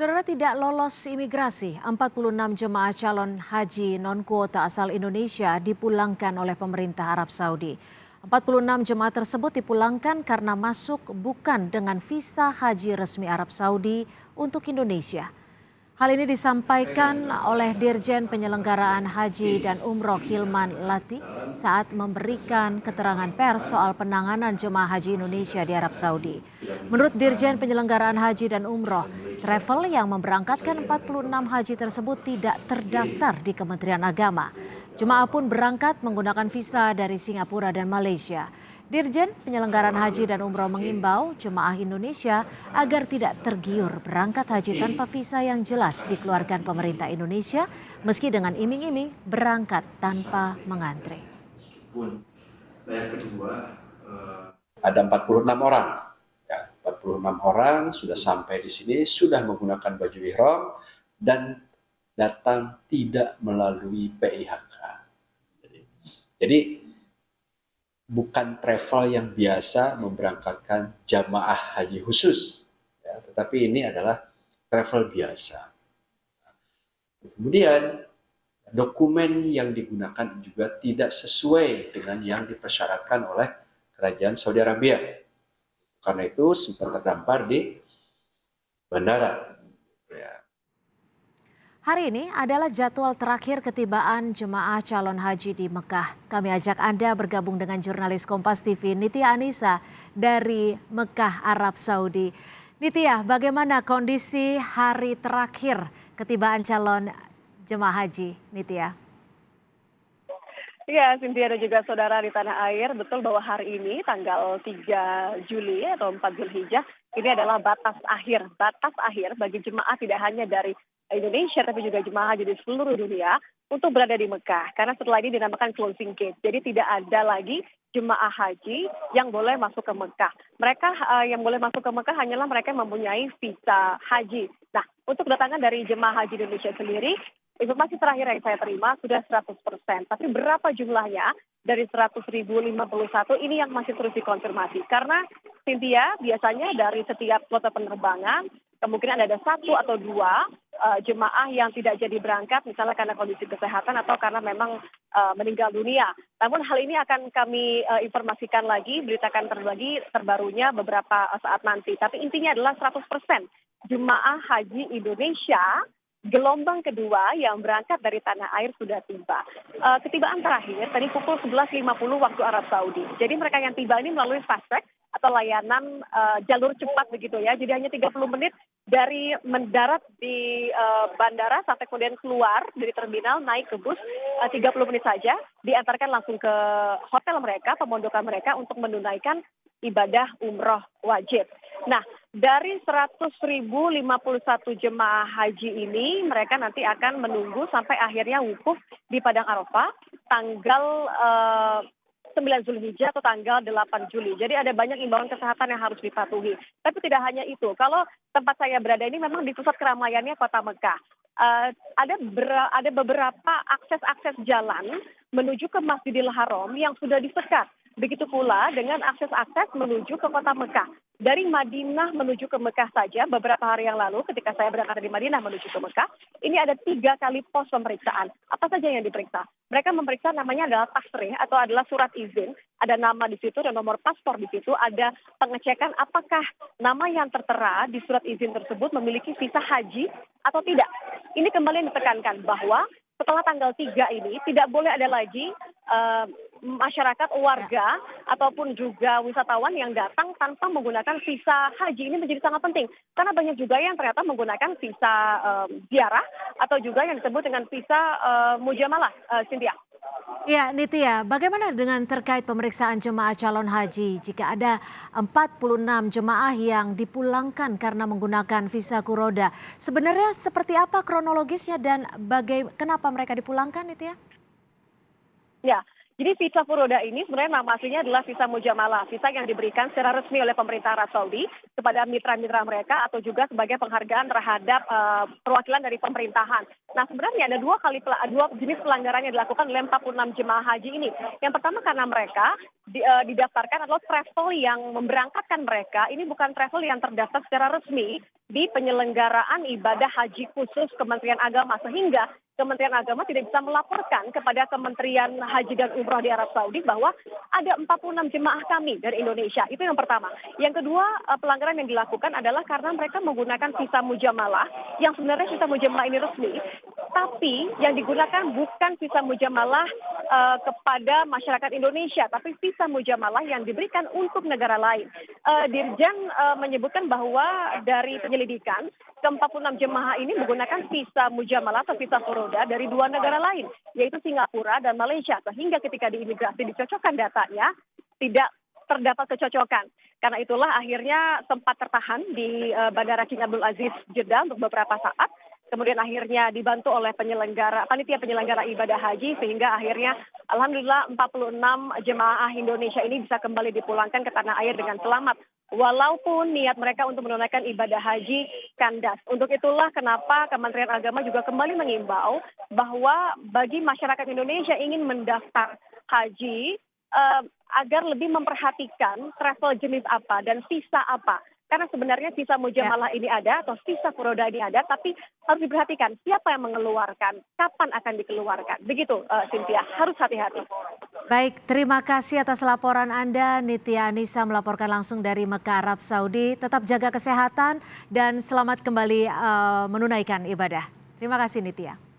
Saudara tidak lolos imigrasi, 46 jemaah calon haji non-kuota asal Indonesia dipulangkan oleh pemerintah Arab Saudi. 46 jemaah tersebut dipulangkan karena masuk bukan dengan visa haji resmi Arab Saudi untuk Indonesia. Hal ini disampaikan oleh Dirjen Penyelenggaraan Haji dan Umroh Hilman Lati saat memberikan keterangan pers soal penanganan jemaah haji Indonesia di Arab Saudi. Menurut Dirjen Penyelenggaraan Haji dan Umroh, travel yang memberangkatkan 46 haji tersebut tidak terdaftar di Kementerian Agama. Jemaah pun berangkat menggunakan visa dari Singapura dan Malaysia. Dirjen Penyelenggaraan Haji dan Umroh mengimbau jemaah Indonesia agar tidak tergiur berangkat haji tanpa visa yang jelas dikeluarkan pemerintah Indonesia meski dengan iming-iming berangkat tanpa mengantre. Ada 46 orang. Ya, 46 orang sudah sampai di sini, sudah menggunakan baju ihram dan datang tidak melalui PIHK. Jadi bukan travel yang biasa memberangkatkan jamaah haji khusus, ya, tetapi ini adalah travel biasa. Kemudian dokumen yang digunakan juga tidak sesuai dengan yang dipersyaratkan oleh Kerajaan Saudi Arabia. Karena itu sempat terdampar di bandara. Hari ini adalah jadwal terakhir ketibaan jemaah calon haji di Mekah. Kami ajak Anda bergabung dengan jurnalis Kompas TV Nitya Anissa dari Mekah, Arab Saudi. Nitya, bagaimana kondisi hari terakhir ketibaan calon jemaah haji, Nitya? Iya, Cynthia dan juga saudara di tanah air, betul bahwa hari ini tanggal 3 Juli atau 4 Zulhijjah, ini adalah batas akhir bagi jemaah tidak hanya dari Indonesia tapi juga jemaah haji di seluruh dunia untuk berada di Mekah. Karena setelah ini dinamakan closing gate, jadi tidak ada lagi jemaah haji yang boleh masuk ke Mekah. Mereka yang boleh masuk ke Mekah hanyalah mereka yang mempunyai visa haji. Nah, untuk kedatangan dari jemaah haji Indonesia sendiri, informasi terakhir yang saya terima sudah 100%. Tapi berapa jumlahnya dari 100.051 ini yang masih terus dikonfirmasi. Karena Cynthia biasanya dari setiap slot penerbangan kemungkinan ada 1 atau 2 jemaah yang tidak jadi berangkat misalnya karena kondisi kesehatan atau karena memang meninggal dunia. Namun hal ini akan kami informasikan lagi, beritakan terbarunya beberapa saat nanti. Tapi intinya adalah 100% jemaah haji Indonesia gelombang kedua yang berangkat dari tanah air sudah tiba. Ketibaan terakhir tadi pukul 11.50 waktu Arab Saudi. Jadi mereka yang tiba ini melalui fast track atau layanan jalur cepat begitu ya. Jadi hanya 30 menit dari mendarat di bandara sampai kemudian keluar dari terminal naik ke bus 30 menit saja diantarkan langsung ke hotel mereka, pemondokan mereka untuk menunaikan ibadah umroh wajib. Nah, dari 100.051 jemaah haji ini, mereka nanti akan menunggu sampai akhirnya wukuf di Padang Arafah tanggal 9 Zulhijjah atau tanggal 8 Juli. Jadi ada banyak imbauan kesehatan yang harus dipatuhi. Tapi tidak hanya itu, kalau tempat saya berada ini memang di pusat keramaiannya kota Mekah. Ada beberapa akses jalan menuju ke Masjidil Haram yang sudah disekat. Begitu pula dengan akses menuju ke kota Mekah. Dari Madinah menuju ke Mekah saja beberapa hari yang lalu ketika saya berangkat dari Madinah menuju ke Mekah, ini ada 3 kali pos pemeriksaan. Apa saja yang diperiksa? Mereka memeriksa namanya adalah tasrih atau adalah surat izin. Ada nama di situ dan nomor paspor di situ. Ada pengecekan apakah nama yang tertera di surat izin tersebut memiliki visa haji atau tidak. Ini kembali ditekankan bahwa setelah tanggal 3 ini tidak boleh ada lagi masyarakat, warga, ataupun juga wisatawan yang datang tanpa menggunakan visa haji. Ini menjadi sangat penting. Karena banyak juga yang ternyata menggunakan visa ziarah atau juga yang disebut dengan visa mujamalah, Cynthia. Ya, Nitya, bagaimana dengan terkait pemeriksaan jemaah calon haji jika ada 46 jemaah yang dipulangkan karena menggunakan visa kuroda? Sebenarnya seperti apa kronologisnya dan kenapa mereka dipulangkan, Nitya? Ya, Jadi visa furoda ini sebenarnya nama aslinya adalah visa mujamalah, visa yang diberikan secara resmi oleh pemerintah Arab Saudi kepada mitra-mitra mereka atau juga sebagai penghargaan terhadap perwakilan dari pemerintahan. Nah, sebenarnya ada dua jenis pelanggaran yang dilakukan oleh 46 jemaah haji ini. Yang pertama karena mereka didaftarkan adalah travel yang memberangkatkan mereka ini bukan travel yang terdaftar secara resmi di penyelenggaraan ibadah haji khusus Kementerian Agama, sehingga Kementerian Agama tidak bisa melaporkan kepada Kementerian Haji dan Umroh di Arab Saudi bahwa ada 46 jemaah kami dari Indonesia. Itu yang pertama. Yang kedua, pelanggaran yang dilakukan adalah karena mereka menggunakan visa mujamalah, yang sebenarnya visa mujamalah ini resmi, tapi yang digunakan bukan visa mujamalah kepada masyarakat Indonesia, tapi visa mujamalah yang diberikan untuk negara lain. Dirjen menyebutkan bahwa dari penyelidikan, ke-46 jemaah ini menggunakan visa mujamalah atau visa furoda dari dua negara lain, yaitu Singapura dan Malaysia. Sehingga ketika di imigrasi dicocokkan datanya, tidak terdapat kecocokan. Karena itulah akhirnya sempat tertahan di Bandara King Abdul Aziz Jeddah untuk beberapa saat. Kemudian akhirnya dibantu oleh panitia penyelenggara ibadah haji, sehingga akhirnya alhamdulillah 46 jemaah Indonesia ini bisa kembali dipulangkan ke tanah air dengan selamat. Walaupun niat mereka untuk menunaikan ibadah haji kandas. Untuk itulah kenapa Kementerian Agama juga kembali mengimbau bahwa bagi masyarakat Indonesia ingin mendaftar haji agar lebih memperhatikan travel jenis apa dan visa apa. Karena sebenarnya visa mujamalah ini ada atau visa furoda ini ada, tapi harus diperhatikan siapa yang mengeluarkan, kapan akan dikeluarkan. Begitu, Cynthia, harus hati-hati. Baik, terima kasih atas laporan Anda. Nitya Anissa melaporkan langsung dari Mekah, Arab Saudi. Tetap jaga kesehatan dan selamat kembali menunaikan ibadah. Terima kasih Nitya.